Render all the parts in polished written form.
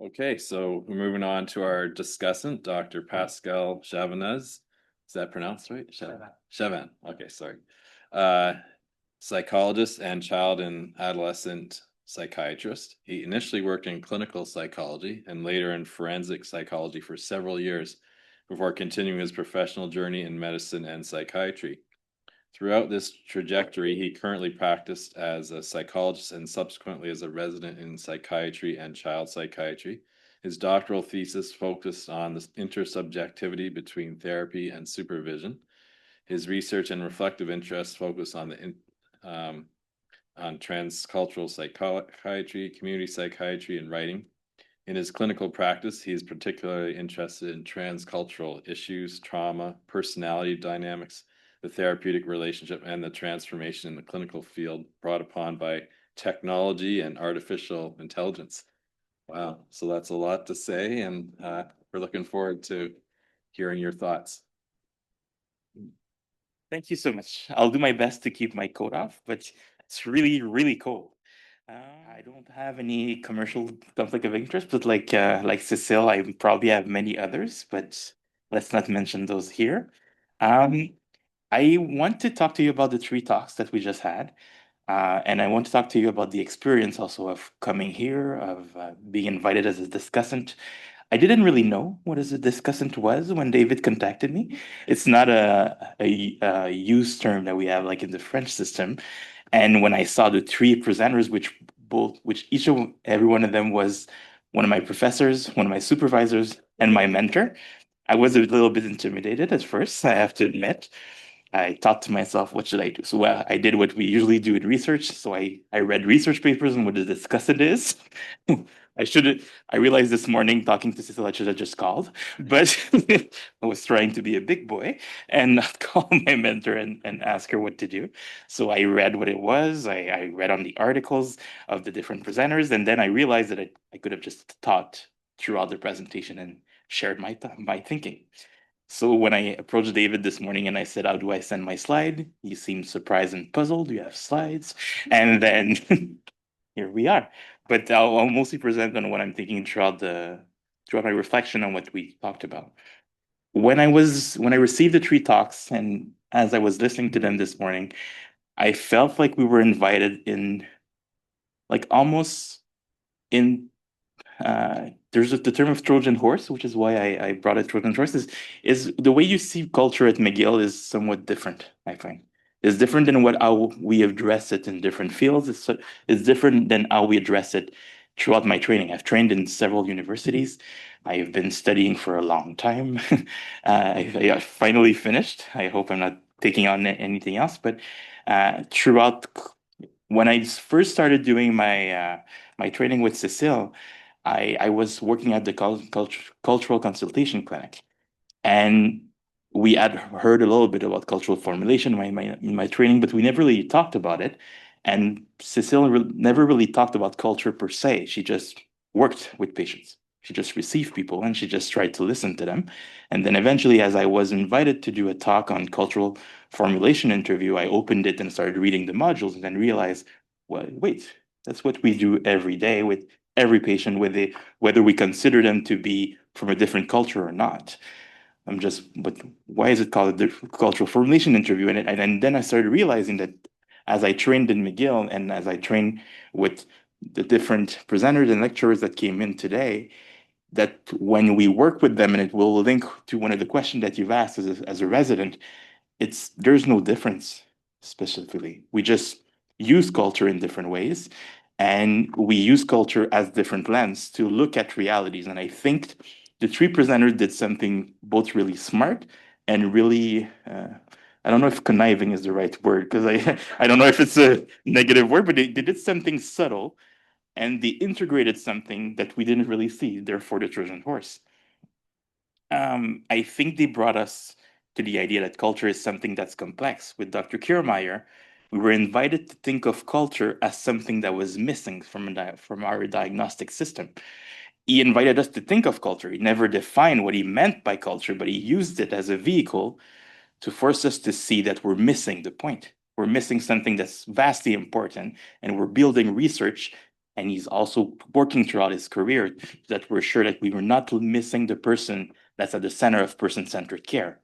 Okay, so we're moving on to our discussant, Dr. Pascal Chavannes. Is that pronounced right? Chavannes. Okay, sorry. Uh, Psychologist and child and adolescent psychiatrist. He initially worked in clinical psychology and later in forensic psychology for several years before continuing his professional journey in medicine and psychiatry. Throughout this trajectory, he currently practiced as a psychologist and subsequently as a resident in psychiatry and child psychiatry. His doctoral thesis focused on the intersubjectivity between therapy and supervision. His research and reflective interests focus on um, on transcultural psychiatry, community psychiatry, and writing. In his clinical practice, he is particularly interested in transcultural issues, trauma, personality dynamics, the therapeutic relationship, and the transformation in the clinical field brought upon by technology and artificial intelligence. Wow. So that's a lot to say, and we're looking forward to hearing your thoughts. Thank you so much. I'll do my best to keep my coat off, but it's really, really cold. I don't have any commercial conflict of interest, but like Cécile, I probably have many others, but let's not mention those here. Um, I want to talk to you about the three talks that we just had, and I want to talk to you about the experience also of coming here, of being invited as a discussant. I didn't really know what as a discussant was when David contacted me. It's not a use term that we have like in the French system. And when I saw the three presenters, which every one of them was one of my professors, one of my supervisors, and my mentor, I was a little bit intimidated at first, I have to admit. I thought to myself, what should I do? So I did what we usually do in research. So I read research papers and what the discussant is. I realized this morning talking to Cécile, I should have just called, but I was trying to be a big boy and not call my mentor and ask her what to do. So I read what it was. I read on the articles of the different presenters, and then I realized that I could have just taught throughout the presentation and shared my thinking. So when I approached David this morning and I said, "How do I send my slide?" He seemed surprised and puzzled. Do you have slides? And then here we are. But I'll mostly present on what I'm thinking throughout my reflection on what we talked about. When I received the three talks and as I was listening to them this morning, I felt like we were invited in, like almost in there's the term of Trojan horse, which is why I brought it Trojan horse, is the way you see culture at McGill is somewhat different, I find. It's different than how we address it in different fields. It's different than how we address it throughout my training. I've trained in several universities. I've been studying for a long time. I finally finished. I hope I'm not taking on anything else, but throughout when I first started doing my training with Cécile, I was working at the cultural consultation clinic, and we had heard a little bit about cultural formulation in my training, but we never really talked about it. And Cécile never really talked about culture per se. She just worked with patients. She just received people and she just tried to listen to them. And then eventually, as I was invited to do a talk on cultural formulation interview, I opened it and started reading the modules and then realized, well, wait, that's what we do every day with every patient, whether we consider them to be from a different culture or not. But why is it called a cultural formulation interview? And then I started realizing that as I trained in McGill and as I trained with the different presenters and lecturers that came in today, that when we work with them, and it will link to one of the questions that you've asked as a resident, there's no difference specifically. We just use culture in different ways, and we use culture as different lens to look at realities. And I think the three presenters did something both really smart and really I don't know if conniving is the right word because I don't know if it's a negative word, but they did something subtle and they integrated something that we didn't really see, therefore the Trojan horse. I think they brought us to the idea that culture is something that's complex. With Dr. Kirmayer, we were invited to think of culture as something that was missing from our diagnostic system. He invited us to think of culture. He never defined what he meant by culture, but he used it as a vehicle to force us to see that we're missing the point. We're missing something that's vastly important, and we're building research And he's also working throughout his career that we're sure that we were not missing the person that's at the center of person-centered care.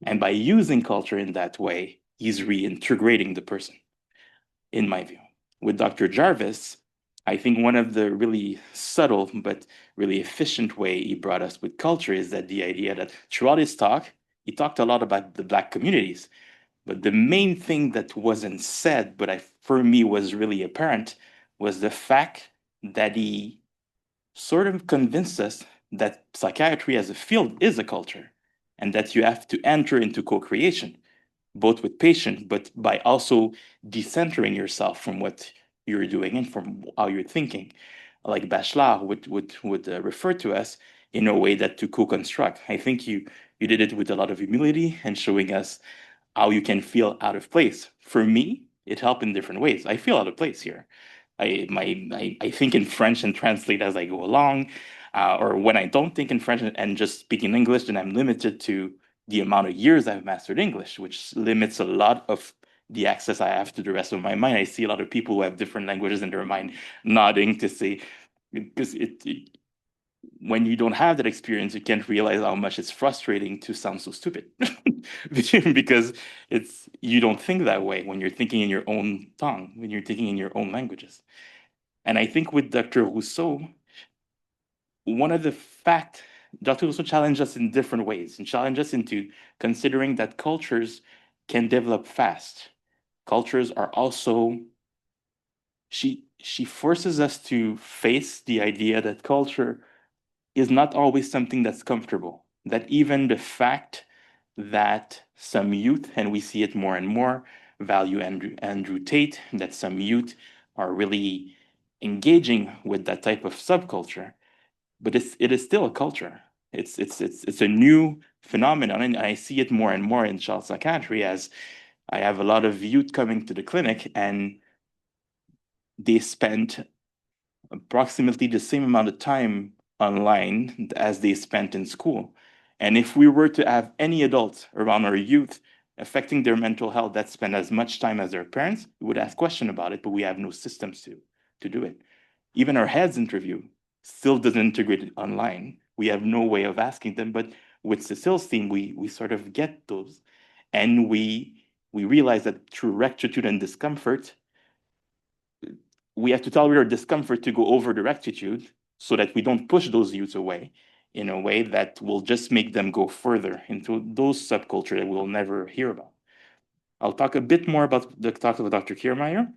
And by using culture in that way, he's reintegrating the person, in my view. With Dr. Jarvis, I think one of the really subtle but really efficient way he brought us with culture is that the idea that throughout his talk, he talked a lot about the Black communities. But the main thing that wasn't said, but for me was really apparent, was the fact that he sort of convinced us that psychiatry as a field is a culture and that you have to enter into co-creation, both with patient, but by also decentering yourself from what you're doing and from how you're thinking. Like Bachelard would refer to us in a way that to co-construct. I think you did it with a lot of humility and showing us how you can feel out of place. For me, it helped in different ways. I feel out of place here. I think in French and translate as I go along, or when I don't think in French and just speaking English, then I'm limited to the amount of years I've mastered English, which limits a lot of the access I have to the rest of my mind. I see a lot of people who have different languages in their mind nodding to say, because when you don't have that experience, you can't realize how much it's frustrating to sound so stupid because you don't think that way when you're thinking in your own tongue, when you're thinking in your own languages. And I think with Dr. Rousseau, one of the fact, Dr. Rousseau challenged us in different ways and challenged us into considering that cultures can develop fast. Cultures are also, she forces us to face the idea that culture is not always something that's comfortable. That even the fact that some youth, and we see it more and more, value Andrew Tate, that some youth are really engaging with that type of subculture, but it is still a culture. It's a new phenomenon, and I see it more and more in child psychiatry as I have a lot of youth coming to the clinic and they spend approximately the same amount of time online as they spent in school. And if we were to have any adults around our youth affecting their mental health that spend as much time as their parents, we would ask questions about it, but we have no systems to do it. Even our heads interview still doesn't integrate it online. We have no way of asking them, but with Cecile's team, we sort of get those. And we realize that through rectitude and discomfort, we have to tolerate our discomfort to go over the rectitude so that we don't push those youths away in a way that will just make them go further into those subculture that we'll never hear about. I'll talk a bit more about the talk of Dr. Kirmayer.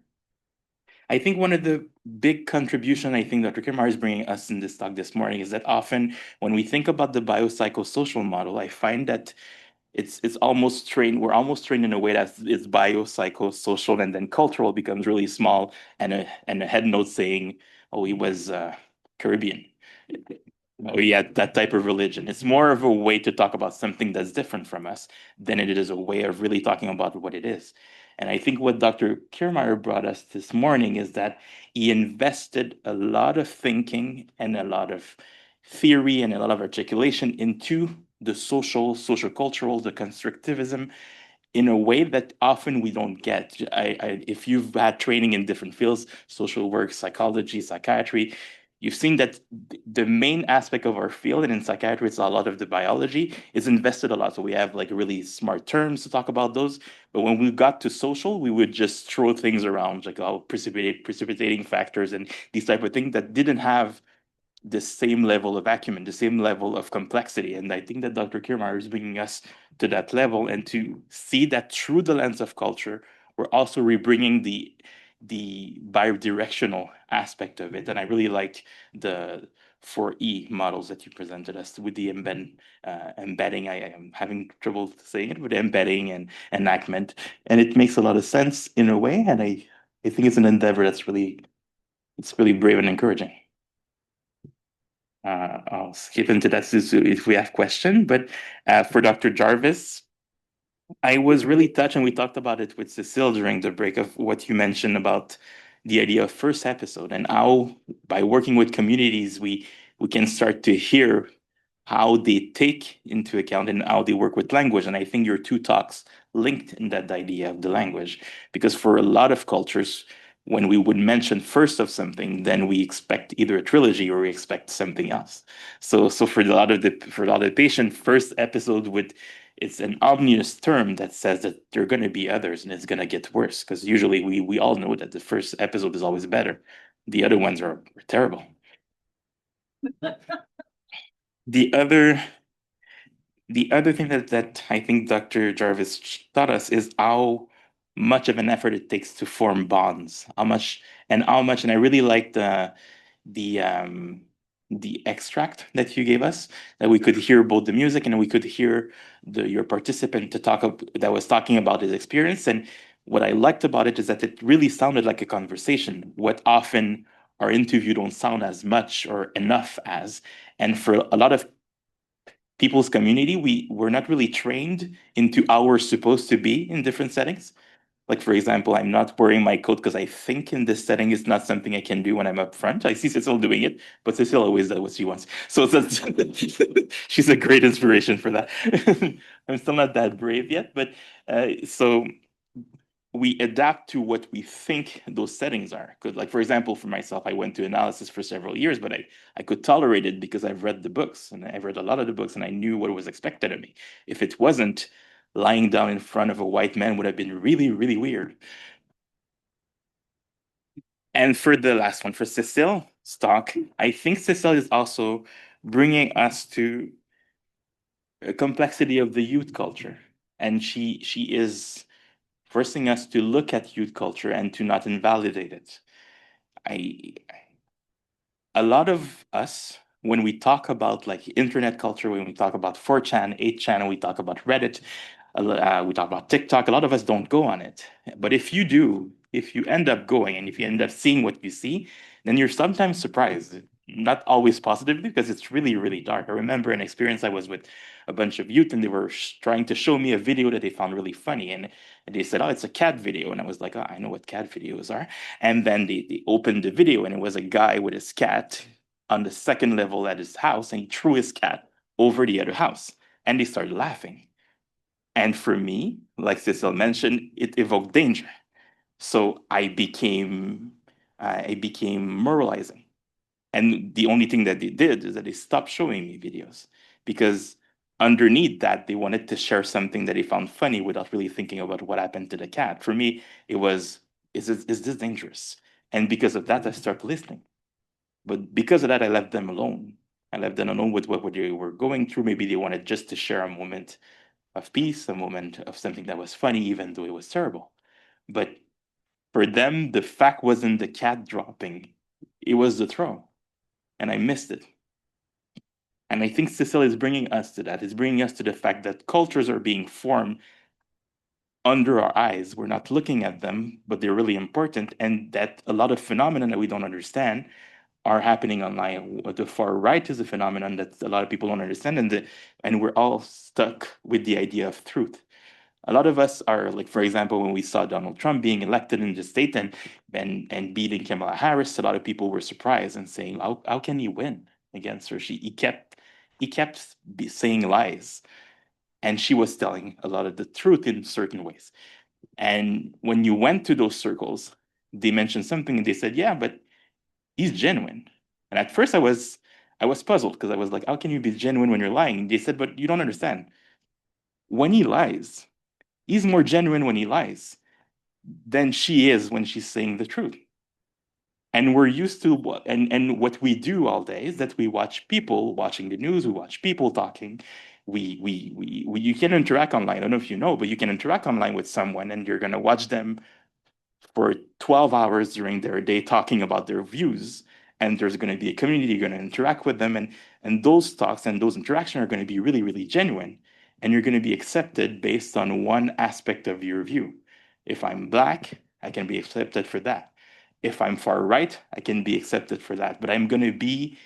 I think one of the big contribution I think Dr. Kirmayer is bringing us in this talk this morning is that often when we think about the biopsychosocial model, I find that it's almost trained, we're almost trained in a way that it's biopsychosocial, and then cultural becomes really small, and a head note saying, oh, he was Caribbean, or he had that type of religion. It's more of a way to talk about something that's different from us than it is a way of really talking about what it is. And I think what Dr. Kirmayer brought us this morning is that he invested a lot of thinking and a lot of theory and a lot of articulation into the social cultural, the constructivism in a way that often we don't get. If you've had training in different fields, social work, psychology, psychiatry, you've seen that the main aspect of our field, and in psychiatry, it's a lot of the biology, is invested a lot. So we have like really smart terms to talk about those. But when we got to social, we would just throw things around, like precipitating factors and these type of things that didn't have the same level of acumen, the same level of complexity. And I think that Dr. Kirmayer is bringing us to that level, and to see that through the lens of culture, we're also rebringing the bidirectional aspect of it. And I really like the 4E models that you presented us with the embedding. I am having trouble saying it, with embedding and enactment. And it makes a lot of sense in a way. And I think it's an endeavor that's it's really brave and encouraging. I'll skip into that if we have question, but for Dr. Jarvis, I was really touched, and we talked about it with Cécile during the break, of what you mentioned about the idea of first episode and how by working with communities, we can start to hear how they take into account and how they work with language. And I think your 2 talks linked in that idea of the language, because for a lot of cultures, we have a lot of when we would mention first of something, then we expect either a trilogy or we expect something else. So for a lot of the patient, first episode would it's an ominous term that says that there are going to be others and it's going to get worse because usually we all know that the first episode is always better. The other ones are terrible. The other the other thing that I think Dr. Jarvis taught us is how much of an effort it takes to form bonds. And I really like the um the extract that you gave us, that we could hear both the music and we could hear your participant that was talking about his experience. And what I liked about it is that it really sounded like a conversation. What often our interview don't sound as much or enough as. And for a lot of people's community, we're not really trained into how we're supposed to be in different settings. Like, for example, I'm not wearing my coat because I think in this setting it's not something I can do when I'm up front. I see Cécile doing it, but Cécile always does what she wants. So that's, she's a great inspiration for that. I'm still not that brave yet, but so we adapt to what we think those settings are. Because, like, for example, for myself, I went to analysis for several years, but I could tolerate it because I've read the books and I've read a lot of the books and I knew what was expected of me. If it wasn't, lying down in front of a white man would have been really, really weird. And for the last one, for Cécile Stock, I think Cécile is also bringing us to a complexity of the youth culture. And she is forcing us to look at youth culture and to not invalidate it. I A lot of us, when we talk about like internet culture, when we talk about 4chan, 8chan, we talk about Reddit, we talk about TikTok, a lot of us don't go on it. But if you do, if you end up going and if you end up seeing what you see, then you're sometimes surprised. Not always positively, because it's really, really dark. I remember an experience I was with a bunch of youth and they were trying to show me a video that they found really funny. And they said, oh, it's a cat video. And I was like, oh, I know what cat videos are. And then they opened the video and it was a guy with his cat on the second level at his house and he threw his cat over the other house. And they started laughing. And for me, like Cécile mentioned, it evoked danger. So I became moralizing. And the only thing that they did is that they stopped showing me videos because underneath that, they wanted to share something that they found funny without really thinking about what happened to the cat. For me, it was, is this dangerous? And because of that, I started listening. But because of that, I left them alone. I left them alone with what they were going through. Maybe they wanted just to share a moment of peace, a moment of something that was funny, even though it was terrible. But for them, the fact wasn't the cat dropping, it was the throw. And I missed it. And I think Cécile is bringing us to that. It's bringing us to the fact that cultures are being formed under our eyes. We're not looking at them, but they're really important. And that a lot of phenomena that we don't understand are happening online. The far right is a phenomenon that a lot of people don't understand, and we're all stuck with the idea of truth. A lot of us are like, for example, when we saw Donald Trump being elected in the state and beating Kamala Harris, a lot of people were surprised and saying, how can he win against her? He kept saying lies, and she was telling a lot of the truth in certain ways. And when you went to those circles, they mentioned something and they said, yeah, but he's genuine. And at first I was puzzled because I was like, how can you be genuine when you're lying? They said, but you don't understand. When he lies, he's more genuine when he lies than she is when she's saying the truth. And we're used to what we do all day is that we watch people watching the news, we watch people talking. You can interact online. I don't know if you know, but you can interact online with someone and you're gonna watch them for 12 hours during their day talking about their views. And there's going to be a community, you're going to interact with them. And those talks and those interactions are going to be really, really genuine. And you're going to be accepted based on one aspect of your view. If I'm Black, I can be accepted for that. If I'm far right, I can be accepted for that. But I'm going to be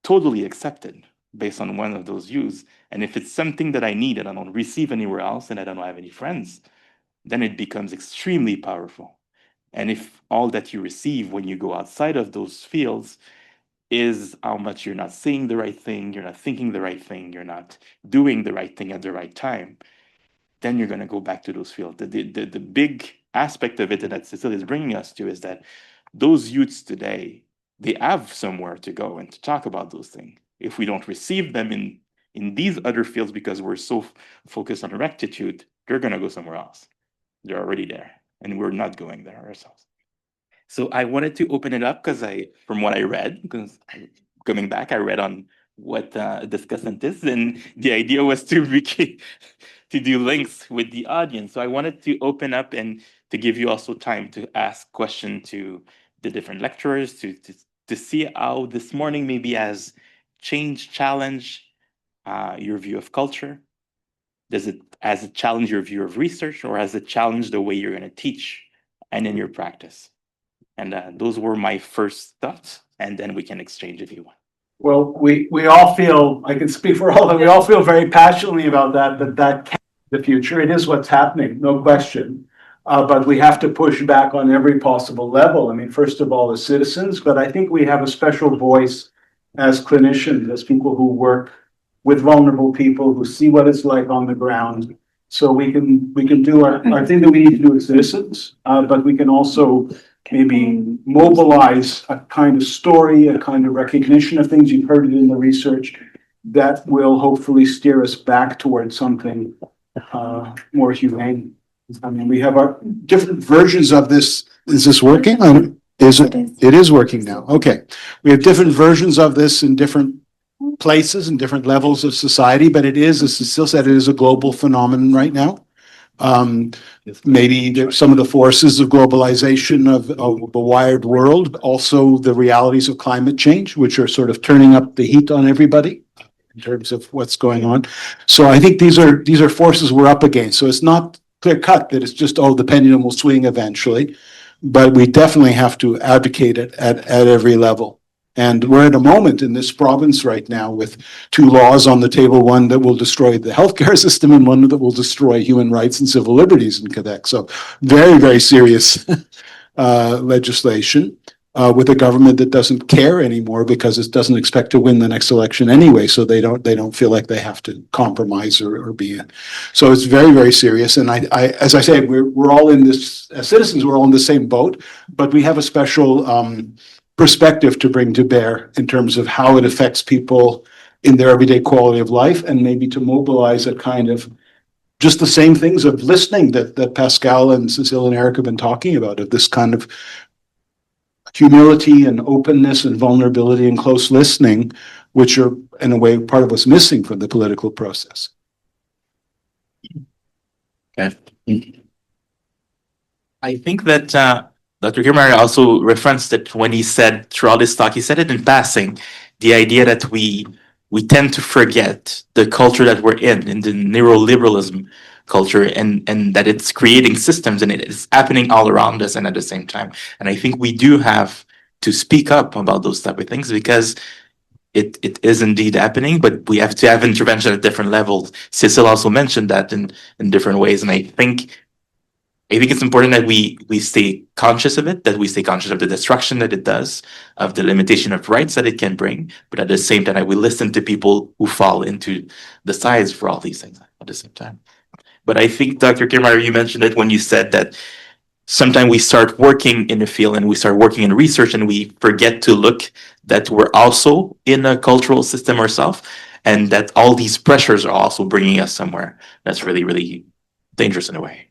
totally accepted based on one of those views. And if it's something that I need and I don't receive anywhere else and I don't have any friends, then it becomes extremely powerful. And if all that you receive when you go outside of those fields is how much you're not saying the right thing, you're not thinking the right thing, you're not doing the right thing at the right time, then you're going to go back to those fields. The big aspect of it that Cécile is bringing us to is that those youths today, they have somewhere to go and to talk about those things. If we don't receive them in these other fields because we're so focused on rectitude, they're going to go somewhere else. They're already there, and we're not going there ourselves. So I wanted to open it up because from what I read, because coming back, I read on what discussant is, and the idea was to do links with the audience. So I wanted to open up and to give you also time to ask questions to the different lecturers to see how this morning maybe has changed, challenged your view of culture. Has it challenged your view of research, or has it challenged the way you're going to teach and in your practice? And those were my first thoughts, and then we can exchange if you want. Well, we all feel, I can speak for all of them, we all feel very passionately about that can be the future. It is what's happening, no question. But we have to push back on every possible level. I mean, first of all, as citizens, but I think we have a special voice as clinicians, as people who work with vulnerable people, who see what it's like on the ground. So we can do our thing that we need to do as citizens, but we can also maybe mobilize a kind of story, a kind of recognition of things. You've heard it in the research that will hopefully steer us back towards something more humane. I mean, we have our different versions of this. Is this working? It is working now. Okay. We have different versions of this in different places and different levels of society, but it is, as Cécile said, it is a global phenomenon right now. Maybe some of the forces of globalization of the wired world, also the realities of climate change, which are sort of turning up the heat on everybody in terms of what's going on. So I think these are forces we're up against. So it's not clear cut that it's just, the pendulum will swing eventually, but we definitely have to advocate it at every level. And we're at a moment in this province right now with two laws on the table, one that will destroy the healthcare system and one that will destroy human rights and civil liberties in Quebec. So very, very serious legislation with a government that doesn't care anymore because it doesn't expect to win the next election anyway. So they don't feel like they have to compromise or be in. So it's very, very serious. And I as I say, we're all in this, as citizens, we're all in the same boat, but we have a special perspective to bring to bear in terms of how it affects people in their everyday quality of life, and maybe to mobilize a kind of just the same things of listening that Pascal and Cécile and Eric have been talking about, of this kind of humility and openness and vulnerability and close listening, which are in a way part of what's missing from the political process. Okay. I think that Dr. Kirmayer also referenced it when he said throughout his talk, he said it in passing, the idea that we tend to forget the culture that we're in the neoliberalism culture, and that it's creating systems and it is happening all around us and at the same time. And I think we do have to speak up about those type of things because it is indeed happening, but we have to have intervention at different levels. Cécile also mentioned that in different ways. And I think it's important that we stay conscious of it, that we stay conscious of the destruction that it does, of the limitation of rights that it can bring, but at the same time, we listen to people who fall into the sides for all these things at the same time. But I think, Dr. Kirmayer, you mentioned it when you said that sometimes we start working in the field and we start working in research and we forget to look that we're also in a cultural system ourselves, and that all these pressures are also bringing us somewhere that's really, really dangerous in a way.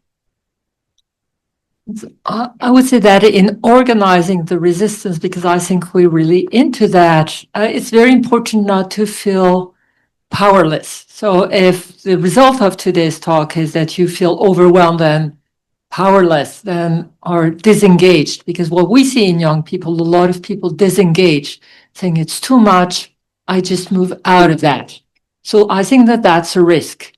I would say that in organizing the resistance, because I think we're really into that, it's very important not to feel powerless. So if the result of today's talk is that you feel overwhelmed and powerless, then or disengaged, because what we see in young people, a lot of people disengage, saying it's too much, I just move out of that. So I think that that's a risk.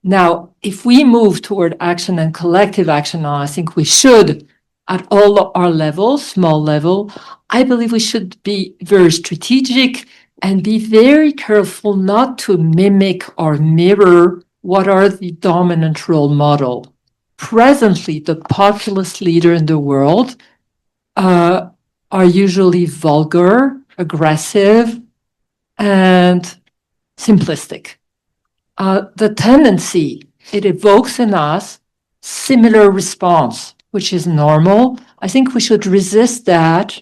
Now, if we move toward action and collective action, I think we should, at all our levels, small level, I believe we should be very strategic and be very careful not to mimic or mirror what are the dominant role model. Presently, the populist leader in the world are usually vulgar, aggressive, and simplistic. The tendency it evokes in us similar response, which is normal. I think we should resist that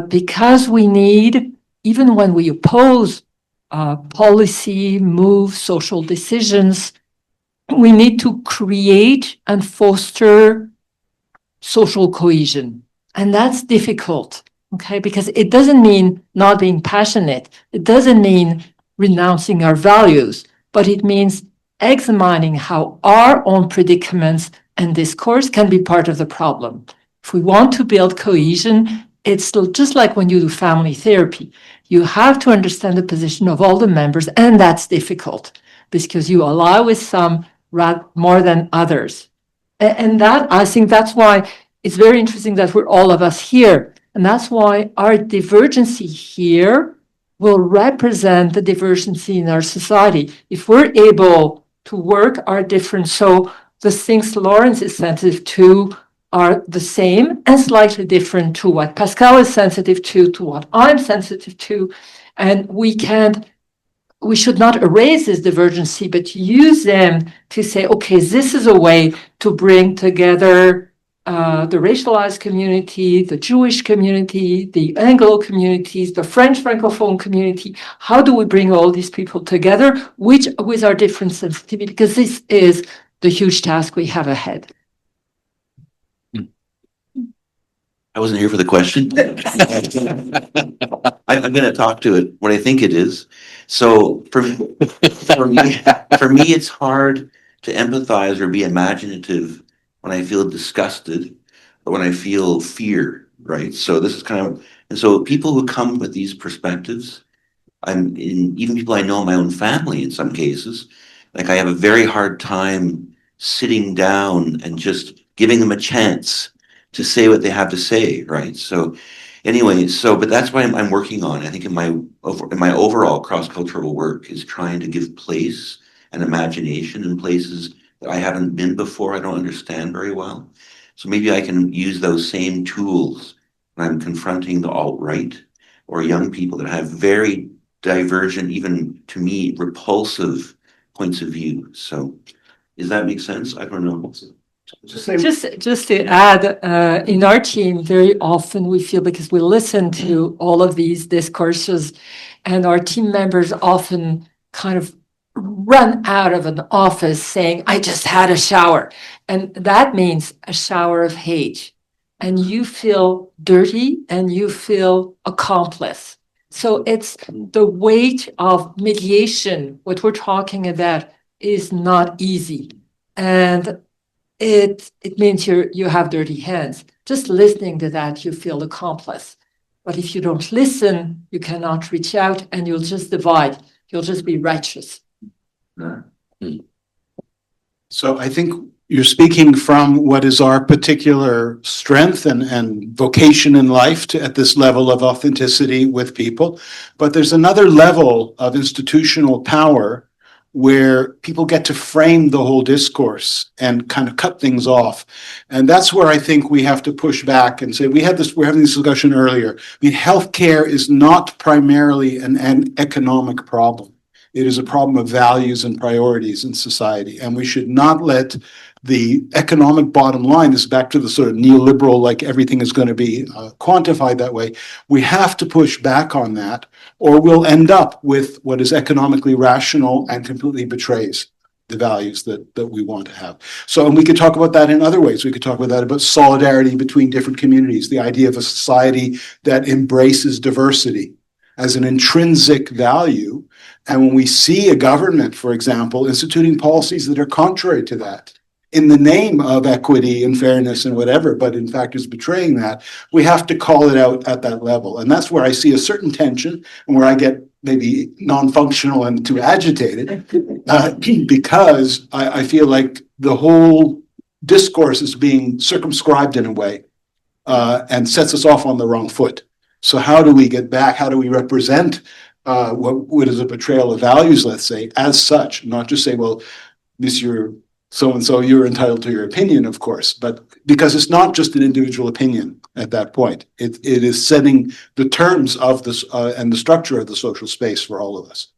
because we need, even when we oppose policy, move, social decisions, we need to create and foster social cohesion. And that's difficult, okay? Because it doesn't mean not being passionate. It doesn't mean renouncing our values, but it means examining how our own predicaments and discourse can be part of the problem. If we want to build cohesion, it's just like when you do family therapy. You have to understand the position of all the members, and that's difficult because you ally with some more than others. And that, I think that's why it's very interesting that we're all of us here. And that's why our divergency here will represent the divergency in our society. If we're able to work our difference, so the things Laurence is sensitive to are the same and slightly different to what Pascal is sensitive to what I'm sensitive to. And we should not erase this divergency, but use them to say, okay, this is a way to bring together the racialized community, the Jewish community, the Anglo communities, the French Francophone community. How do we bring all these people together, with our different sensitivity? Because this is the huge task we have ahead. I wasn't here for the question. I'm going to talk to it what I think it is. So for me, it's hard to empathize or be imaginative when I feel disgusted or when I feel fear, right? So this is kind of, and so people who come with these perspectives, even people I know in my own family in some cases, like I have a very hard time sitting down and just giving them a chance to say what they have to say, right? So anyway, but that's what I'm working on. I think in my overall cross-cultural work is trying to give place and imagination in places that I haven't been before, I don't understand very well. So maybe I can use those same tools when I'm confronting the alt-right or young people that have very divergent, even to me, repulsive points of view. So does that make sense? I don't know. Just to add, in our team, very often we feel, because we listen to all of these discourses, and our team members often kind of run out of an office saying, I just had a shower. And that means a shower of hate. And you feel dirty and you feel accomplice. So it's the weight of mediation. What we're talking about is not easy. And it means you have dirty hands. Just listening to that, you feel accomplice. But if you don't listen, you cannot reach out, and you'll just divide. You'll just be righteous. So I think you're speaking from what is our particular strength and vocation in life at this level of authenticity with people. But there's another level of institutional power where people get to frame the whole discourse and kind of cut things off. And that's where I think we have to push back and say, we're having this discussion earlier. I mean, healthcare is not primarily an economic problem. It is a problem of values and priorities in society. And we should not let the economic bottom line, is back to the sort of neoliberal, like everything is going to be quantified that way. We have to push back on that, or we'll end up with what is economically rational and completely betrays the values that we want to have. So, and we could talk about that in other ways. We could talk about solidarity between different communities, the idea of a society that embraces diversity as an intrinsic value. And when we see a government, for example, instituting policies that are contrary to that, in the name of equity and fairness and whatever, but in fact is betraying that, we have to call it out at that level. And that's where I see a certain tension and where I get maybe non-functional and too agitated, because I feel like the whole discourse is being circumscribed in a way and sets us off on the wrong foot. So how do we get back? How do we represent what is a betrayal of values, let's say, as such, not just say, well, Monsieur so-and-so, you're entitled to your opinion, of course, but because it's not just an individual opinion at that point. It is setting the terms of this and the structure of the social space for all of us.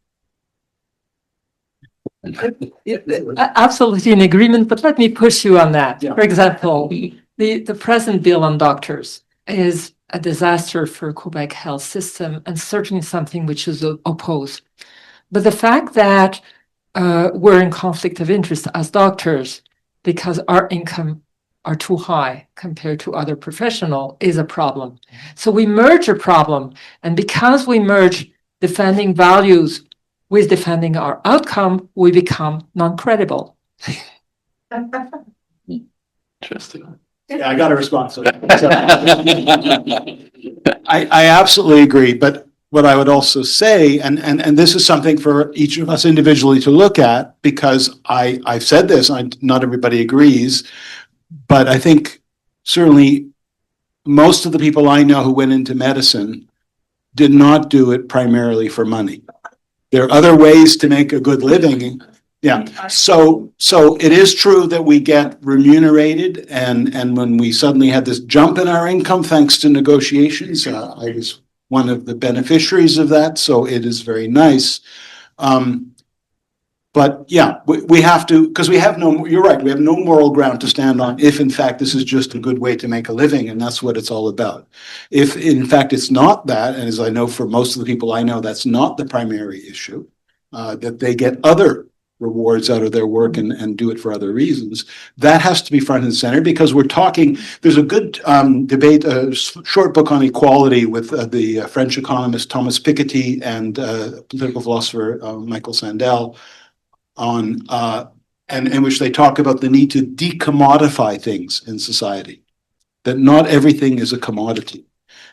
Absolutely in agreement, but let me push you on that. Yeah. For example, the present bill on doctors is a disaster for Quebec health system and certainly something which is opposed. But the fact that we're in conflict of interest as doctors because our income are too high compared to other professional is a problem. So we merge a problem, and because we merge defending values with defending our outcome, we become non-credible. Interesting. Yeah, I got a response. to that. I absolutely agree, but what I would also say, and this is something for each of us individually to look at, because I've said this, not everybody agrees, but I think certainly most of the people I know who went into medicine did not do it primarily for money. There are other ways to make a good living. Yeah, so it is true that we get remunerated, and when we suddenly had this jump in our income thanks to negotiations, I was one of the beneficiaries of that, so it is very nice. But yeah, we have to, because we have no, you're right, we have no moral ground to stand on if in fact this is just a good way to make a living, and that's what it's all about. If in fact it's not that, and as I know for most of the people I know, that's not the primary issue, that they get other rewards out of their work and do it for other reasons, that has to be front and center, because we're talking, there's a good debate, a short book on equality with the French economist Thomas Piketty and political philosopher Michael Sandel, on in which they talk about the need to decommodify things in society, that not everything is a commodity.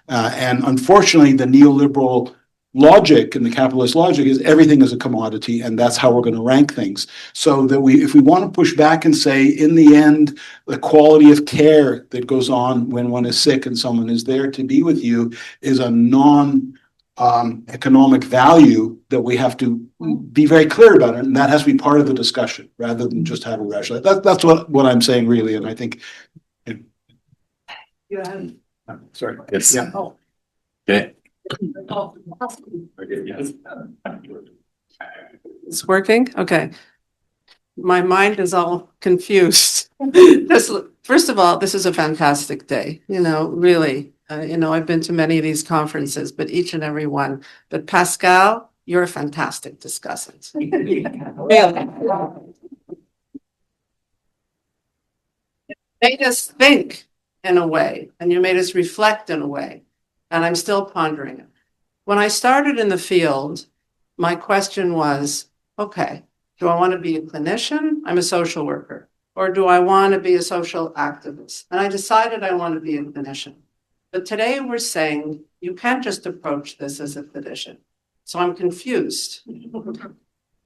And unfortunately, the neoliberal logic and the capitalist logic is everything is a commodity, and that's how we're going to rank things. So that if we want to push back and say, in the end, the quality of care that goes on when one is sick and someone is there to be with you is a economic value that we have to be very clear about it, and that has to be part of the discussion rather than just have a rational. That's what I'm saying, really, and I think. Sorry. Yes. Yeah. Okay. It's working? Okay. My mind is all confused. First of all, this is a fantastic day, really. I've been to many of these conferences, but each and every one. But Pascal, you're a fantastic discussant. Really. Made us think in a way, and you made us reflect in a way, and I'm still pondering it. When I started in the field, my question was, okay, do I want to be a clinician? I'm a social worker. Or do I want to be a social activist? And I decided I want to be a clinician. But today we're saying you can't just approach this as a clinician. So I'm confused.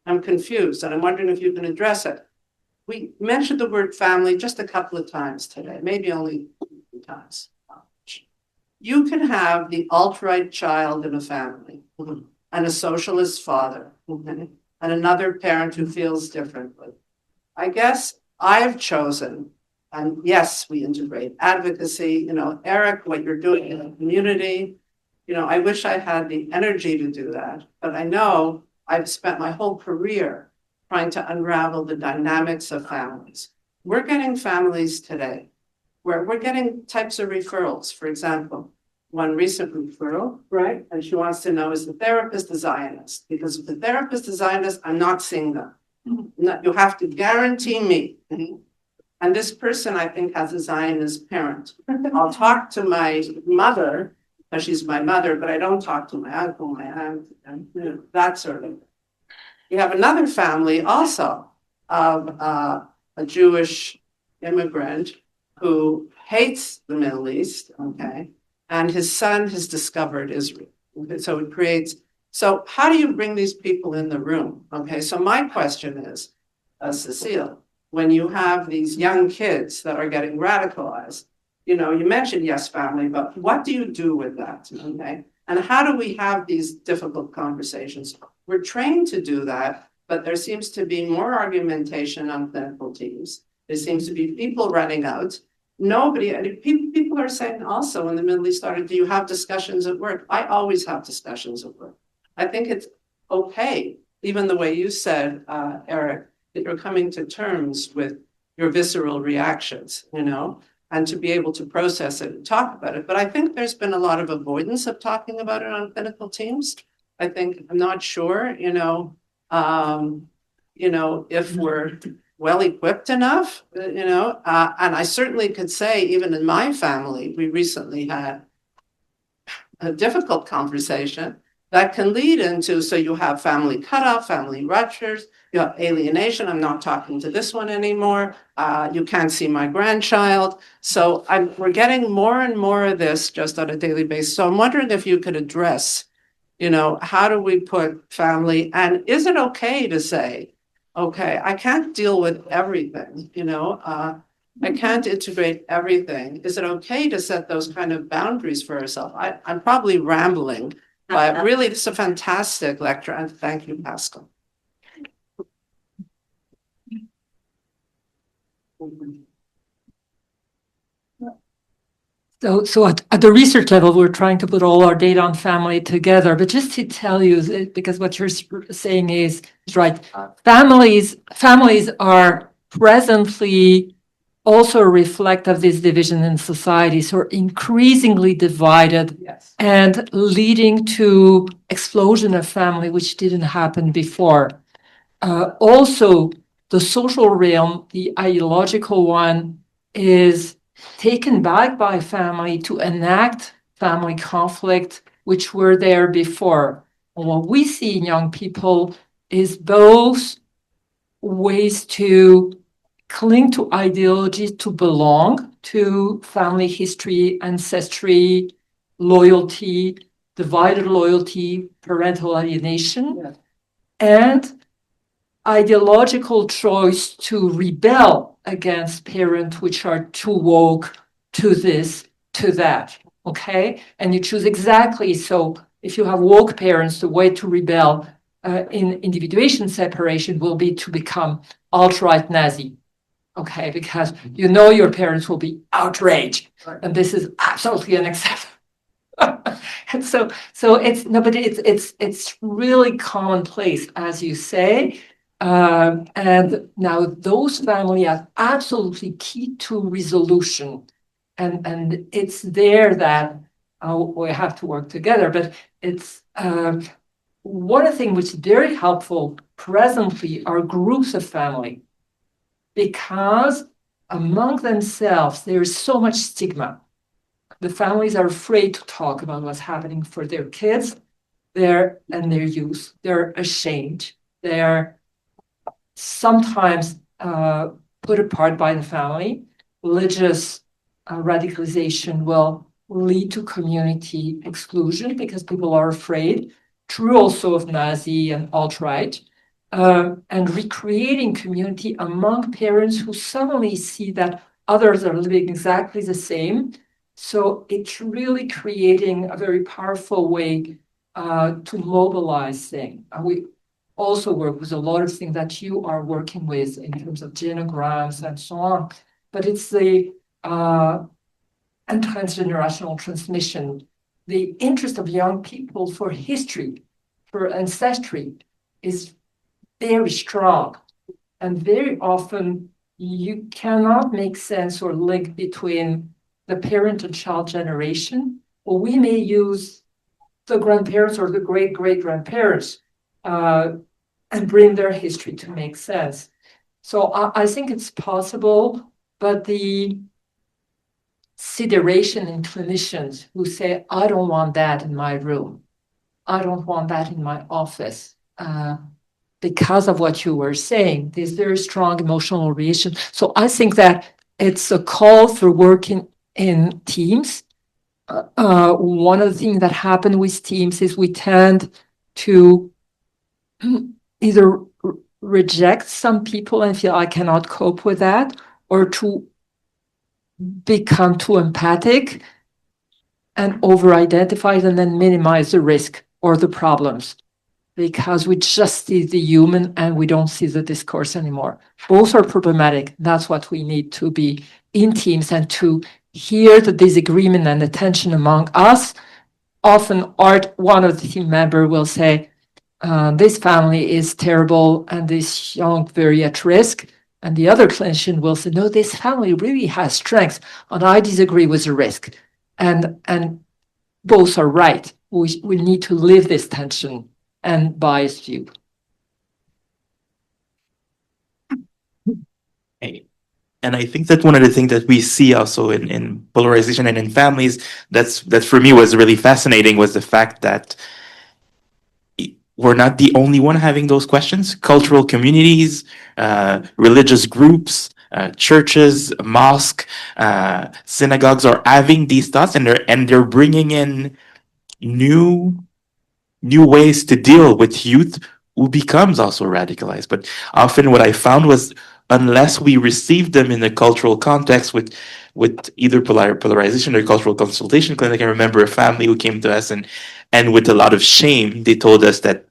I'm confused, and I'm wondering if you can address it. We mentioned the word family just a couple of times today, maybe only 2 times. You can have the alt-right child in a family and a socialist father and another parent who feels differently. I guess I've chosen, and yes, we integrate advocacy, Eric, what you're doing in the community, I wish I had the energy to do that, but I know I've spent my whole career trying to unravel the dynamics of families. We're getting families today where we're getting types of referrals. For example, one recent referral, right? And she wants to know, is the therapist a Zionist? Because if the therapist is a Zionist, I'm not seeing them. You have to guarantee me. And this person, I think, has a Zionist parent. I'll talk to my mother, because she's my mother, but I don't talk to my uncle, my aunt, and that sort of thing. You have another family also of a Jewish immigrant who hates the Middle East, okay? And his son has discovered Israel. So it creates, so how do you bring these people in the room? Okay, so my question is, Cécile, when you have these young kids that are getting radicalized, you mentioned yes, family, but what do you do with that? Okay, and how do we have these difficult conversations? We're trained to do that, but there seems to be more argumentation on clinical teams. There seems to be people running out. Nobody, people are saying also when the Middle East started, do you have discussions at work? I always have discussions at work. I think it's okay even the way you said, Eric, that you're coming to terms with your visceral reactions, you know, and to be able to process it and talk about it. But I think there's been a lot of avoidance of talking about it on clinical teams. I think, I'm not sure, if we're well equipped enough, and I certainly could say, even in my family, we recently had a difficult conversation that can lead into, so you have family cutoff, family ruptures, you have alienation. I'm not talking to this one anymore. You can't see my grandchild. So we're getting more and more of this just on a daily basis. So I'm wondering if you could address, how do we put family, and is it okay to say, okay, I can't deal with everything, I can't integrate everything. Is it okay to set those kind of boundaries for ourselves? I'm probably rambling, but really, it's a fantastic lecture, and thank you, Pascal. So at the research level, we're trying to put all our data on family together. But just to tell you, because what you're saying is right, families are presently also reflect of this division in society, so increasingly divided, Yes. and leading to explosion of family, which didn't happen before. Also, the social realm, the ideological one, is taken back by family to enact family conflict, which were there before. And what we see in young people is both ways to cling to ideologies to belong to family history, ancestry, loyalty, divided loyalty, parental alienation, Yes. and ideological choice to rebel against parents which are too woke, to this, to that, okay? And you choose exactly, so if you have woke parents, the way to rebel in individuation separation will be to become alt-right Nazi, okay? Because your parents will be outraged, and this is absolutely unacceptable. And so it's no, but it's really commonplace, as you say. And now those families are absolutely key to resolution, and it's there that we have to work together. But it's one of the things which is very helpful presently are groups of family, because among themselves there is so much stigma. The families are afraid to talk about what's happening for their kids, and their youth. They're ashamed. They're sometimes put apart by the family. Religious radicalization will lead to community exclusion because people are afraid. True also of Nazi and alt-right. And recreating community among parents who suddenly see that others are living exactly the same. So it's really creating a very powerful way to mobilize things. We also work with a lot of things that you are working with in terms of genograms and so on. But it's the and transgenerational transmission, the interest of young people for history, for ancestry is very strong. And very often you cannot make sense or link between the parent and child generation, or we may use the grandparents or the great-great-grandparents and bring their history to make sense. So I think it's possible, but the sideration in clinicians who say, I don't want that in my room. I don't want that in my office. Because of what you were saying, there's very strong emotional reaction. So I think that it's a call for working in teams. One of the things that happen with teams is we tend to either reject some people and feel I cannot cope with that, or to become too empathic and over-identify and then minimize the risk or the problems, because we just see the human and we don't see the discourse anymore. Both are problematic. That's what we need to be in teams and to hear the disagreement and the tension among us. Often one of the team members will say, this family is terrible and this young very at risk. And the other clinician will say, no, this family really has strengths, and I disagree with the risk. And both are right. We need to live this tension and biased view. And I think that one of the things that we see also in polarization and in families, that for me was really fascinating, was the fact that we're not the only one having those questions. Cultural communities, religious groups, churches, mosque, synagogues are having these thoughts, and they're bringing in new ways to deal with youth who becomes also radicalized. But often what I found was, unless we receive them in a cultural context with either polarization or cultural consultation clinic, I remember a family who came to us, and with a lot of shame, they told us that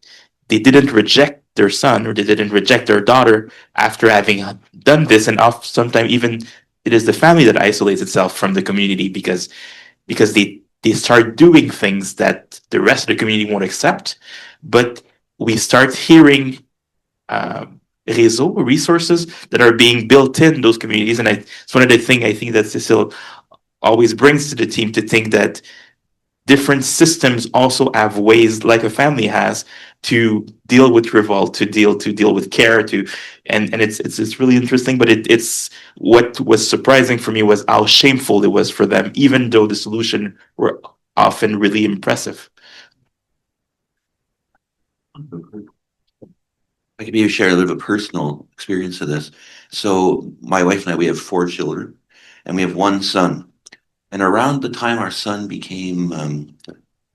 they didn't reject their son or they didn't reject their daughter after having done this, and sometimes even it is the family that isolates itself from the community because they start doing things that the rest of the community won't accept. But we start hearing resources that are being built in those communities. And it's one of the things I think that Cécile always brings to the team, to think that different systems also have ways, like a family has, to deal with revolt, to deal with care, and it's really interesting. But it's what was surprising for me was how shameful it was for them, even though the solution were often really impressive. I could maybe share a little bit of personal experience of this. So my wife and I, we have 4 children, and we have 1 son. And around the time our son became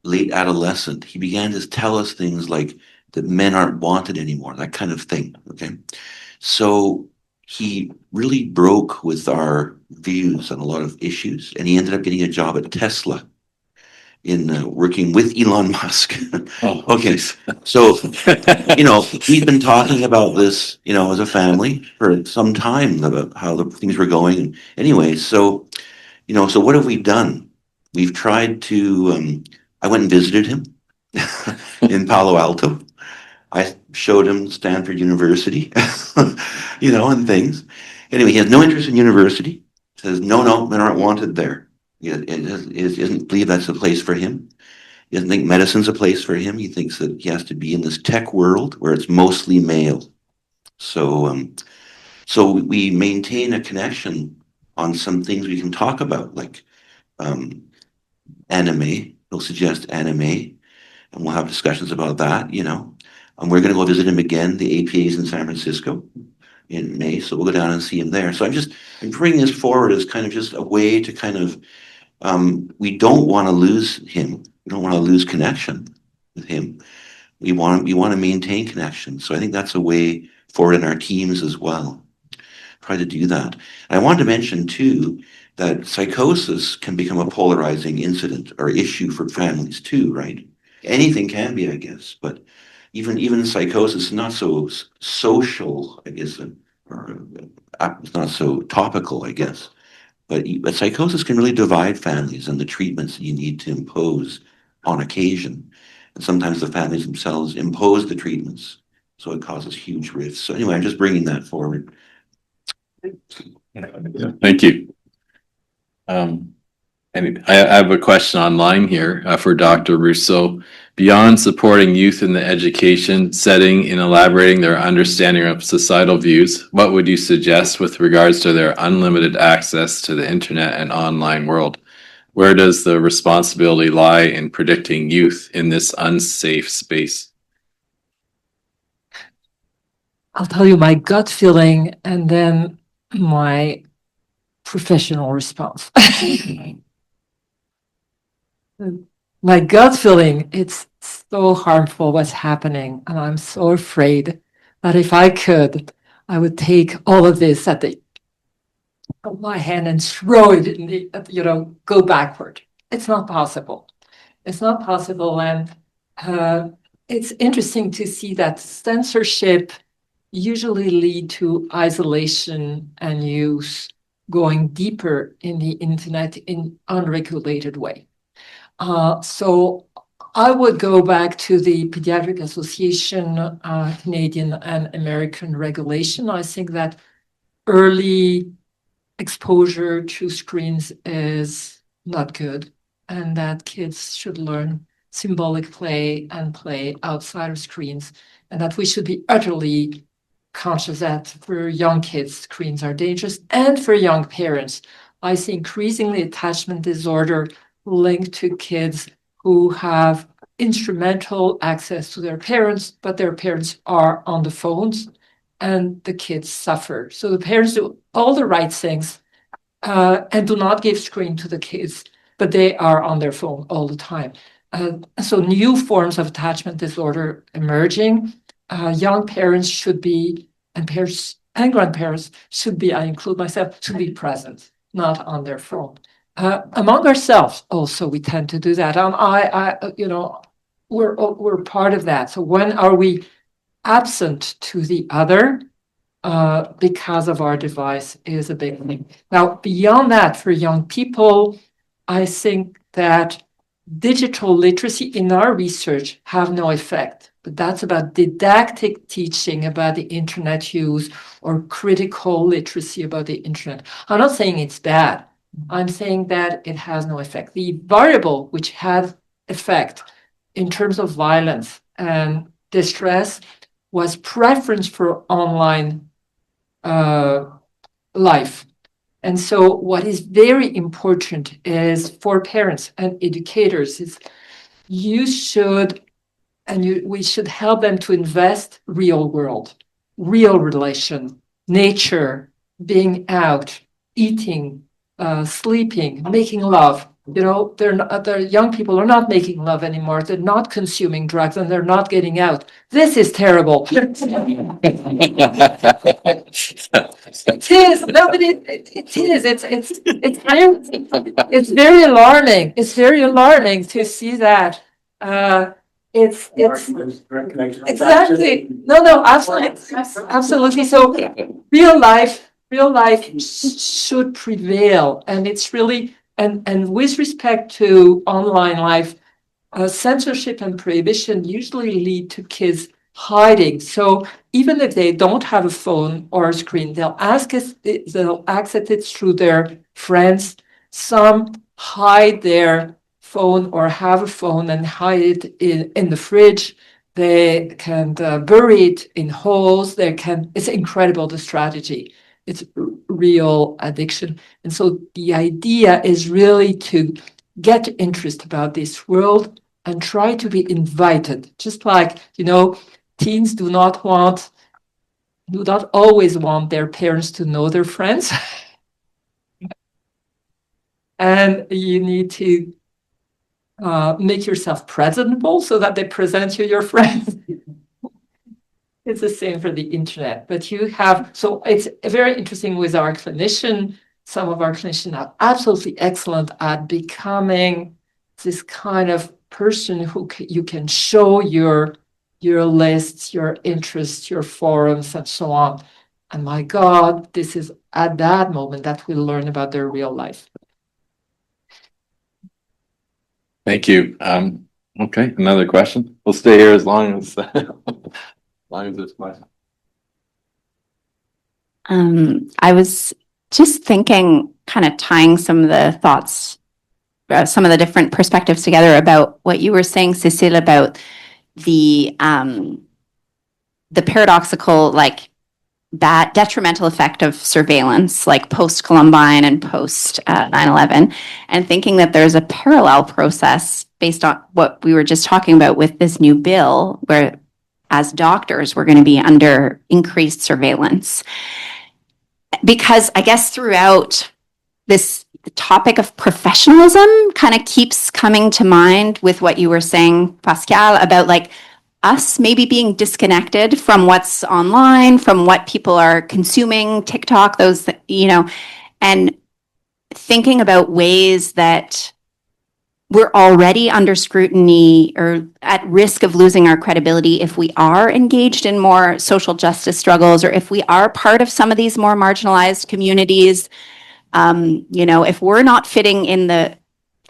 late adolescent, he began to tell us things like that men aren't wanted anymore, that kind of thing. Okay. So he really broke with our views on a lot of issues, and he ended up getting a job at Tesla in working with Elon Musk. Oh, okay. geez. So, we've been talking about this, as a family for some time, about how the things were going. And anyway, so what have we done? We've tried to, I went and visited him in Palo Alto. I showed him Stanford University, and things. Anyway, he has no interest in university. Says, no, men aren't wanted there. He doesn't believe that's a place for him. He doesn't think medicine's a place for him. He thinks that he has to be in this tech world where it's mostly male. So we maintain a connection on some things we can talk about, like anime. He'll suggest anime, and we'll have discussions about that, And we're going to go visit him again. The APA is in San Francisco in May, so we'll go down and see him there. So I'm bringing this forward as kind of just a way to kind of, we don't want to lose him. We don't want to lose connection with him. We want to maintain connection. So I think that's a way forward in our teams as well. Try to do that. And I wanted to mention too that psychosis can become a polarizing incident or issue for families too, right? Anything can be, I guess, but even psychosis is not so social, I guess, or it's not so topical, I guess. But psychosis can really divide families and the treatments that you need to impose on occasion. And sometimes the families themselves impose the treatments, so it causes huge rifts. So anyway, I'm just bringing that forward. Thank you. And I have a question online here for Dr. Rousseau. Beyond supporting youth in the education setting in elaborating their understanding of societal views, what would you suggest with regards to their unlimited access to the internet and online world? Where does the responsibility lie in predicting youth in this unsafe space? I'll tell you my gut feeling and then my professional response. My gut feeling, it's so harmful what's happening, and I'm so afraid that if I could, I would take all of this at the of my hand and throw it in the, go backward. It's not possible. It's not possible, and it's interesting to see that censorship usually lead to isolation and use going deeper in the internet in unregulated way. So I would go back to the Pediatric Association, Canadian and American regulation. I think that early exposure to screens is not good, and that kids should learn symbolic play and play outside of screens, and that we should be utterly conscious that for young kids, screens are dangerous, and for young parents. I see increasingly attachment disorder linked to kids who have instrumental access to their parents, but their parents are on the phones and the kids suffer. So the parents do all the right things and do not give screen to the kids, but they are on their phone all the time. So new forms of attachment disorder emerging. Young parents should be, and parents and grandparents should be, I include myself, to be present, not on their phone. Among ourselves, also, we tend to do that. We're part of that. So when are we absent to the other because of our device is a big thing. Now, beyond that, for young people, I think that digital literacy in our research have no effect, but that's about didactic teaching about the internet use or critical literacy about the internet. I'm not saying it's bad. I'm saying that it has no effect. The variable which has effect in terms of violence and distress was preference for online life. And so what is very important is for parents and educators is you should, we should help them to invest real world, real relation, nature, being out, eating, sleeping, making love. You know, the young people are not making love anymore. They're not consuming drugs and they're not getting out. This is terrible. It is. No, but it is. It's very alarming. It's very alarming to see that. It's exactly. No, absolutely. So real life should prevail, and it's really. And with respect to online life, censorship and prohibition usually lead to kids hiding. So even if they don't have a phone or a screen, they'll access it through their friends. Some hide their phone or have a phone and hide it in the fridge. They can bury it in holes. It's incredible, the strategy. It's real addiction. And so the idea is really to get interest about this world and try to be invited. Just like, teens do not always want their parents to know their friends. And you need to make yourself presentable so that they present you your friends. It's the same for the internet, but so it's very interesting with our clinician. Some of our clinicians are absolutely excellent at becoming this kind of person who you can show your lists, your interests, your forums, and so on. And my God, this is at that moment that we learn about their real life. Thank you. Okay, another question. We'll stay here as long as this question. I was just thinking, kind of tying some of the thoughts, some of the different perspectives together about what you were saying, Cécile, about the paradoxical, bad detrimental effect of surveillance, like post-Columbine and post 9/11, and thinking that there's a parallel process based on what we were just talking about with this new bill, where as doctors, we're going to be under increased surveillance. Because I guess throughout this, the topic of professionalism kind of keeps coming to mind with what you were saying, Pascal, about us maybe being disconnected from what's online, from what people are consuming, TikTok, those, and thinking about ways that we're already under scrutiny or at risk of losing our credibility if we are engaged in more social justice struggles, or if we are part of some of these more marginalized communities. If we're not fitting in the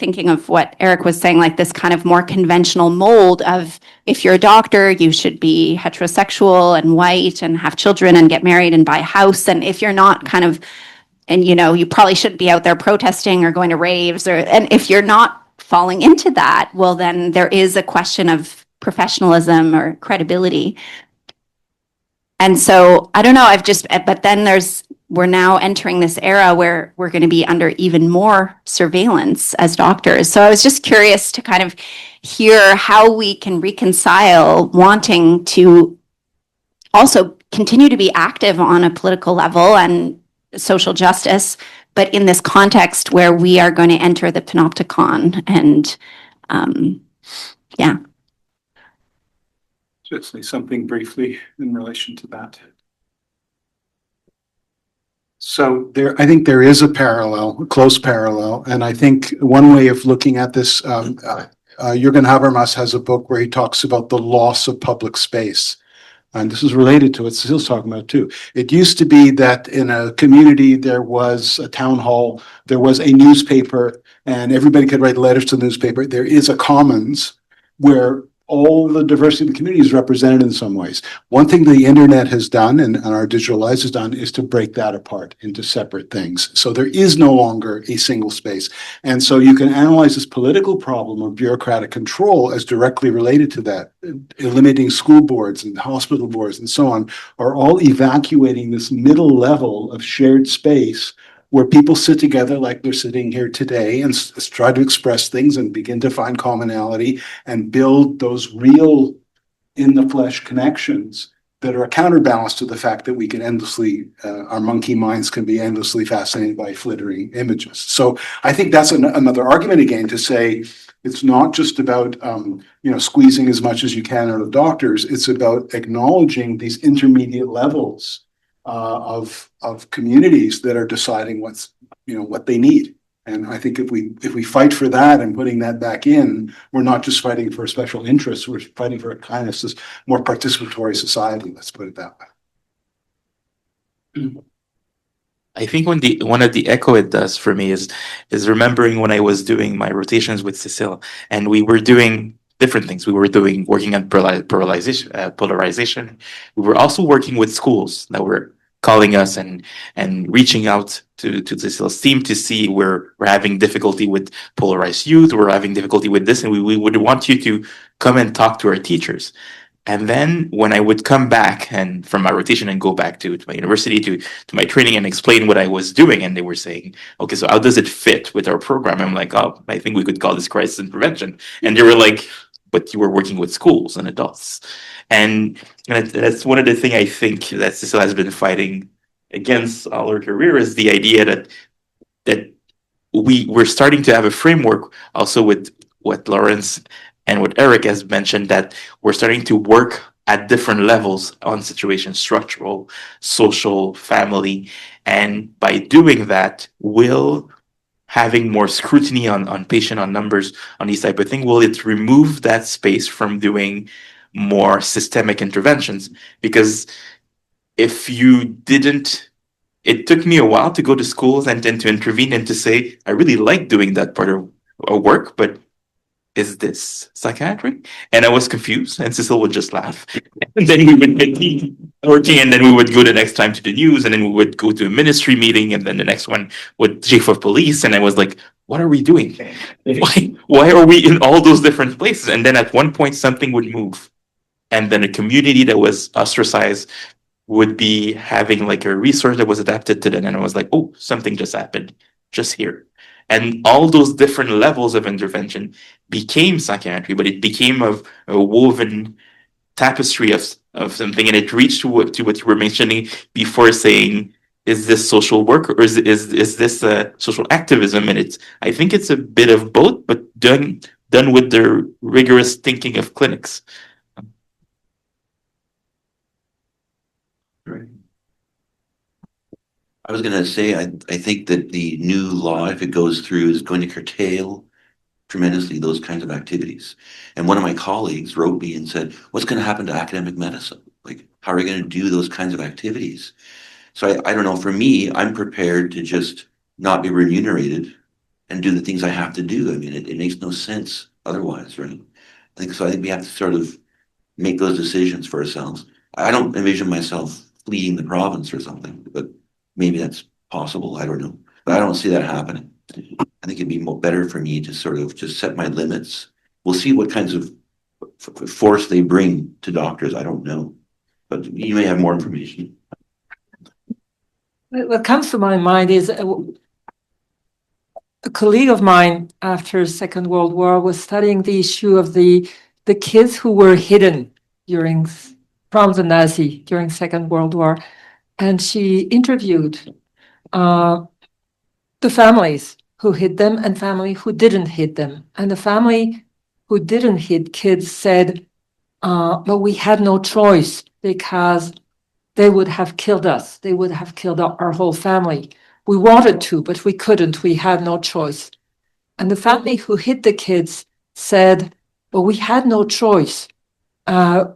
thinking of what Eric was saying, like this kind of more conventional mold of if you're a doctor, you should be heterosexual and white and have children and get married and buy a house. And if you're not kind of, and you know, you probably shouldn't be out there protesting or going to raves or, and if you're not falling into that, well, then there is a question of professionalism or credibility. And so I don't know, but then we're now entering this era where we're going to be under even more surveillance as doctors. So I was just curious to kind of hear how we can reconcile wanting to also continue to be active on a political level and social justice, but in this context where we are going to enter the panopticon and yeah. Just say something briefly in relation to that. So I think there is a parallel, a close parallel, and I think one way of looking at this, Jürgen Habermas has a book where he talks about the loss of public space. And this is related to what Cecile's talking about too. It used to be that in a community, there was a town hall, there was a newspaper, and everybody could write letters to the newspaper. There is a commons where all the diversity of the community is represented in some ways. One thing the internet has done and our digital lives has done is to break that apart into separate things. So there is no longer a single space. And so you can analyze this political problem of bureaucratic control as directly related to that. Eliminating school boards and hospital boards and so on are all evacuating this middle level of shared space where people sit together like they're sitting here today and try to express things and begin to find commonality and build those real in the flesh connections that are a counterbalance to the fact that we can endlessly, our monkey minds can be endlessly fascinated by flittering images. So I think that's another argument again to say, it's not just about squeezing as much as you can out of doctors. It's about acknowledging these intermediate levels of communities that are deciding what they need. And I think if we fight for that and putting that back in, we're not just fighting for special interests, we're fighting for a kind of this more participatory society, let's put it that way. I think one of the echo it does for me is remembering when I was doing my rotations with Cécile and we were doing different things. We were working on polarization. We were also working with schools that were calling us and reaching out to Cécile's team to see where we're having difficulty with polarized youth, we're having difficulty with this, and we would want you to come and talk to our teachers. And then when I would come back and from my rotation and go back to my university, to my training and explain what I was doing, and they were saying, okay, so how does it fit with our program? I'm like, oh, I think we could call this crisis intervention. And they were like, but you were working with schools and adults. And that's one of the things I think that Cécile has been fighting against all her career is the idea that we're starting to have a framework also with what Laurence and what Eric has mentioned, that we're starting to work at different levels on situations, structural, social, family. And by doing that, will having more scrutiny on patient, on numbers, on these type of things, will it remove that space from doing more systemic interventions? Because if you didn't, it took me a while to go to schools and then to intervene and to say, I really like doing that part of work, but is this psychiatry? And I was confused, and Cécile would just laugh. And then we would get working, and then we would go the next time to the news, and then we would go to a ministry meeting, and then the next one with chief of police. And I was like, what are we doing? Why are we in all those different places? And then at one point, something would move. And then a community that was ostracized would be having like a resource that was adapted to them. And I was like, oh, something just happened just here. And all those different levels of intervention became psychiatry, but it became a woven tapestry of something, and it reached to what you were mentioning before, saying, is this social work or is this social activism? And I think it's a bit of both, but done with the rigorous thinking of clinics. Right. I was going to say, I think that the new law, if it goes through, is going to curtail tremendously those kinds of activities. And one of my colleagues wrote me and said, what's going to happen to academic medicine? Like, how are we going to do those kinds of activities? So I don't know, for me, I'm prepared to just not be remunerated and do the things I have to do. I mean, it makes no sense otherwise, right? I think we have to sort of make those decisions for ourselves. I don't envision myself fleeing the province or something, but maybe that's possible. I don't know, but I don't see that happening. I think it'd be better for me to sort of just set my limits. We'll see what kinds of force they bring to doctors. I don't know, but you may have more information. What comes to my mind is a colleague of mine after Second World War was studying the issue of the kids who were hidden from the Nazi during Second World War, and she interviewed the families who hid them and family who didn't hid them, and the family who didn't hid kids said, "But we had no choice because they would have killed us. They would have killed our whole family. We wanted to, but we couldn't. We had no choice." And the family who hid the kids said, "Well, we had no choice.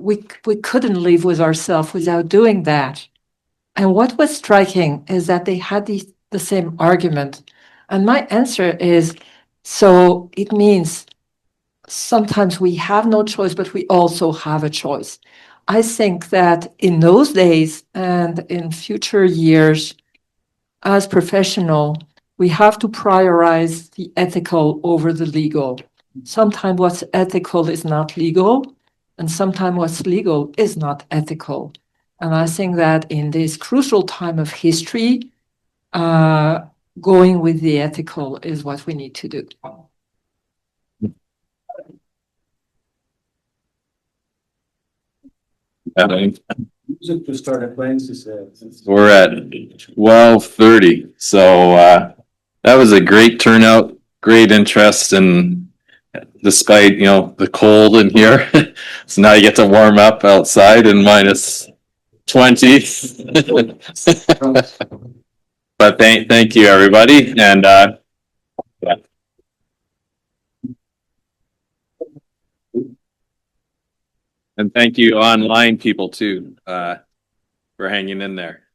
We couldn't live with ourselves without doing that." And what was striking is that they had the same argument. And my answer is, so it means sometimes we have no choice, but we also have a choice. I think that in those days and in future years, as professional, we have to prioritize the ethical over the legal. Sometimes what's ethical is not legal, and sometimes what's legal is not ethical. And I think that in this crucial time of history, going with the ethical is what we need to do. Music just started playing, Cécile. We're at 12:30, so that was a great turnout, great interest, and despite the cold in here, so now you get to warm up outside in -20. But thank you everybody, and and thank you online people too for hanging in there.